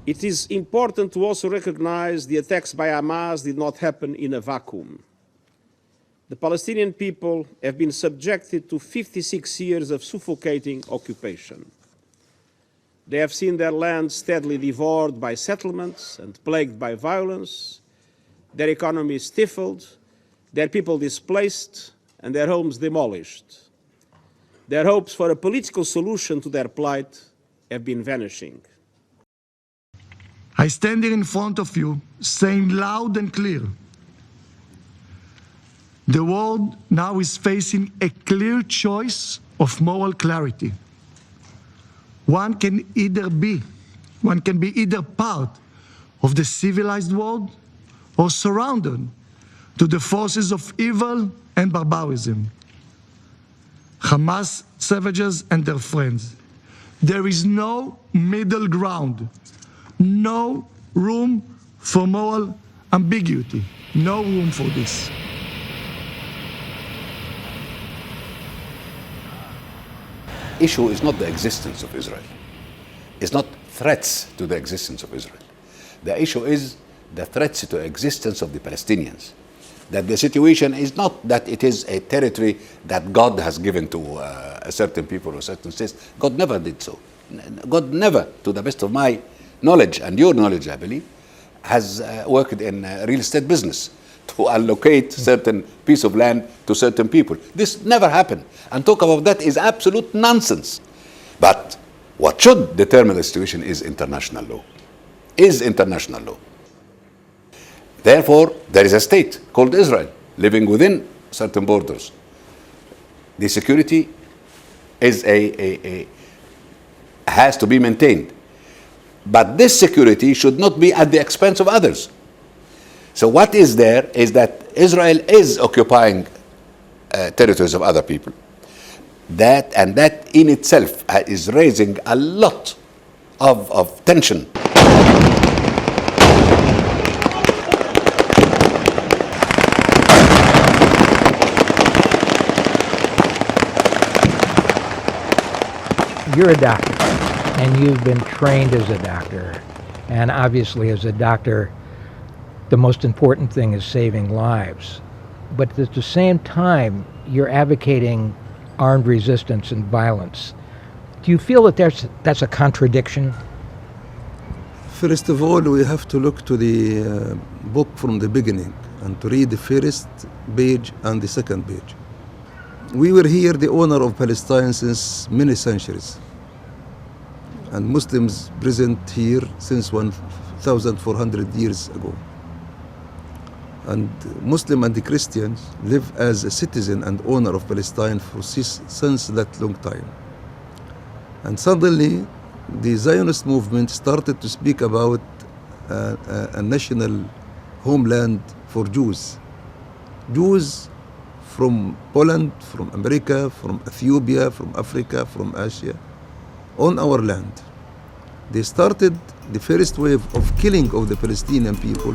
It is important to also recognize the attacks by Hamas did not happen in a vacuum. The Palestinian people have been subjected to 56 years of suffocating occupation. They have seen their land steadily devoured by settlements and plagued by violence, their economy stifled, their people displaced, and their homes demolished. Their hopes for a political solution to their plight have been vanishing. I stand here in front of you saying loud and clear, the world now is facing a clear choice of moral clarity. One can be either part of the civilized world or surrounded to the forces of evil and barbarism. Hamas savages and their friends. There is no middle ground, no room for moral ambiguity, no room for this. Issue is not the existence of Israel. It's not threats to the existence of Israel. The issue is the threats to the existence of the Palestinians. That the situation is not that it is a territory that God has given to a certain people or certain states. God never did so. God never, to the best of my knowledge and your knowledge, I believe, has worked in real estate business to allocate certain piece of land to certain people. This never happened. And talk about that is absolute nonsense. But what should determine the situation is international law. Therefore, there is a state called Israel living within certain borders. The security is has to be maintained. But this security should not be at the expense of others. So what is there is that Israel is occupying territories of other people. That in itself is raising a lot of tension. You're a doctor, and you've been trained as a doctor. And obviously, as a doctor, the most important thing is saving lives. But at the same time, you're advocating armed resistance and violence. Do you feel that that's a contradiction? First of all, we have to look to the book from the beginning and to read the first page and the second page. We were here the owner of Palestine since many centuries, and Muslims present here since 1,400 years ago. And Muslim and the Christians live as a citizen and owner of Palestine since that long time. And suddenly, the Zionist movement started to speak about a national homeland for Jews. Jews from Poland, from America, from Ethiopia, from Africa, from Asia, on our land. They started the first wave of killing of the Palestinian people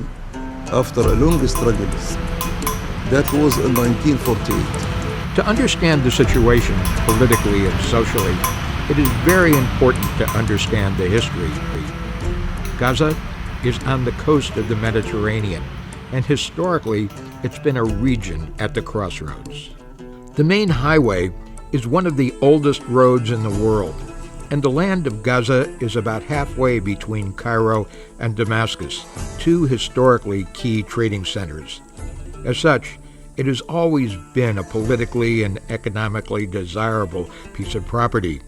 after a long struggle. That was in 1948. To understand the situation politically and socially, it is very important to understand the history. Gaza is on the coast of the Mediterranean, and historically, it's been a region at the crossroads. The main highway is one of the oldest roads in the world, and the land of Gaza is about halfway between Cairo and Damascus, two historically key trading centers. As such, it has always been a politically and economically desirable piece of property.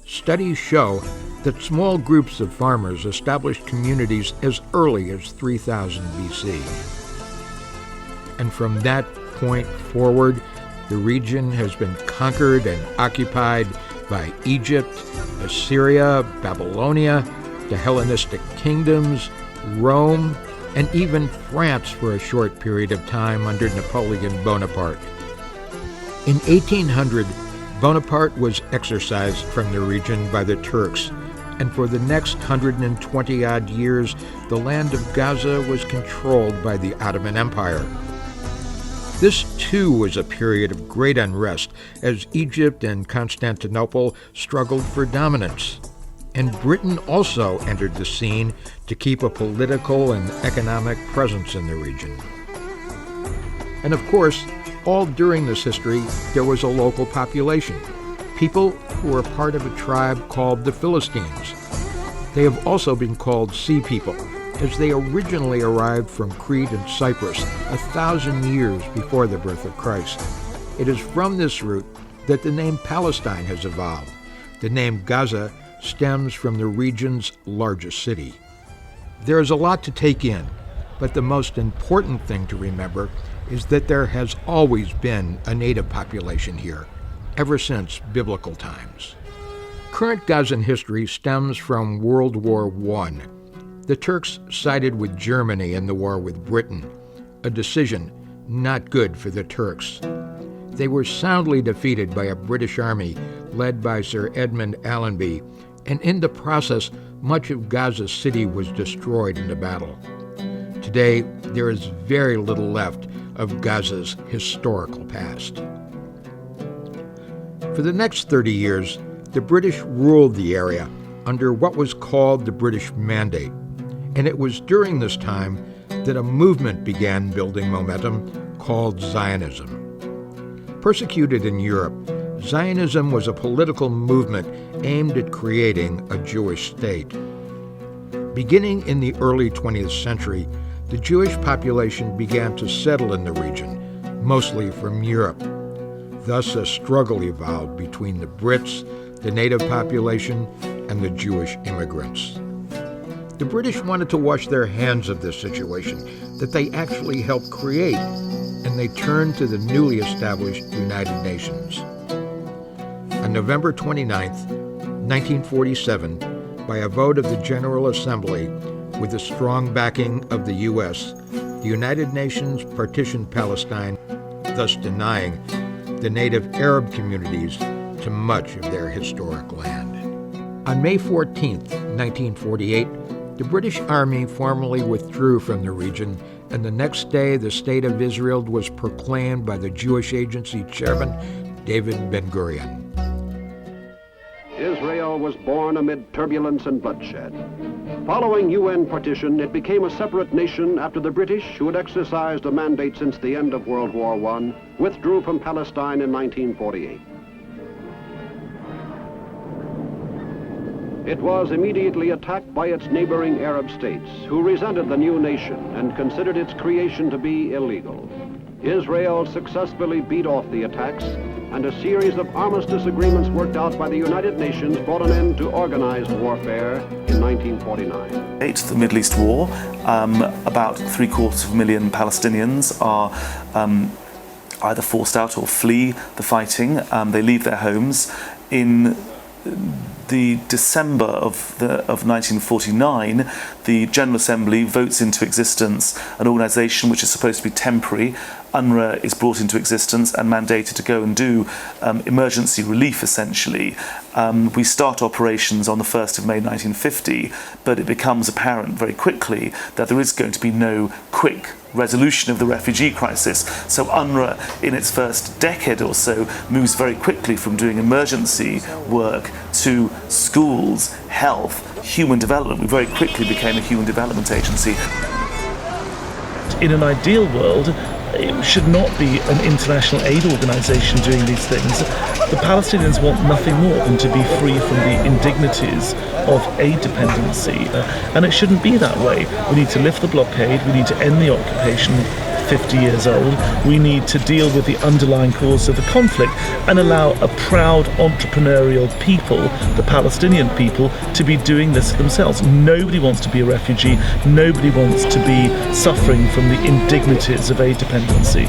Studies show that small groups of farmers established communities as early as 3000 BC. And from that point forward, the region has been conquered and occupied by Egypt, Assyria, Babylonia, the Hellenistic kingdoms, Rome, and even France for a short period of time under Napoleon Bonaparte. In 1800, Bonaparte was exorcised from the region by the Turks, and for the next 120-odd years, the land of Gaza was controlled by the Ottoman Empire. This, too, was a period of great unrest as Egypt and Constantinople struggled for dominance. and Britain also entered the scene to keep a political and economic presence in the region. And of course, all during this history, there was a local population, people who were part of a tribe called the Philistines. They have also been called Sea People, as they originally arrived from Crete and Cyprus 1,000 years before the birth of Christ. It is from this root that the name Palestine has evolved. The name Gaza stems from the region's largest city. There is a lot to take in, but the most important thing to remember is that there has always been a native population here, ever since biblical times. Current Gazan history stems from World War I. The Turks sided with Germany in the war with Britain, a decision not good for the Turks. They were soundly defeated by a British army led by Sir Edmund Allenby, and in the process, much of Gaza City was destroyed in the battle. Today, there is very little left of Gaza's historical past. For the next 30 years, the British ruled the area under what was called the British Mandate, and it was during this time that a movement began building momentum called Zionism. Persecuted in Europe, Zionism was a political movement aimed at creating a Jewish state. Beginning in the early 20th century, the Jewish population began to settle in the region, mostly from Europe. Thus, a struggle evolved between the Brits, the native population, and the Jewish immigrants. The British wanted to wash their hands of this situation that they actually helped create, and they turned to the newly established United Nations. On November 29, 1947, by a vote of the General Assembly, with the strong backing of the U.S., the United Nations partitioned Palestine, thus denying the native Arab communities to much of their historic land. On May 14, 1948, the British Army formally withdrew from the region, and the next day the State of Israel was proclaimed by the Jewish Agency chairman, David Ben-Gurion. Israel was born amid turbulence and bloodshed. Following UN partition, it became a separate nation after the British, who had exercised a mandate since the end of World War I, withdrew from Palestine in 1948. It was immediately attacked by its neighboring Arab states, who resented the new nation and considered its creation to be illegal. Israel successfully beat off the attacks, and a series of armistice agreements worked out by the United Nations brought an end to organized warfare in 1949. The Middle East War, about 750,000 Palestinians are either forced out or flee the fighting. They leave their homes. In the December of 1949, the General Assembly votes into existence an organisation which is supposed to be temporary. UNRWA is brought into existence and mandated to go and do emergency relief, essentially. We start operations on the 1st of May 1950, but it becomes apparent very quickly that there is going to be no quick resolution of the refugee crisis. So UNRWA, in its first decade or so, moves very quickly from doing emergency work to schools, health, human development. We very quickly became a human development agency. In an ideal world, it should not be an international aid organisation doing these things. The Palestinians want nothing more than to be free from the indignities of aid dependency, and it shouldn't be that way. We need to lift the blockade, we need to end the occupation 50 years old, we need to deal with the underlying cause of the conflict and allow a proud entrepreneurial people, the Palestinian people, to be doing this themselves. Nobody wants to be a refugee, nobody wants to be suffering from the indignities of aid dependency.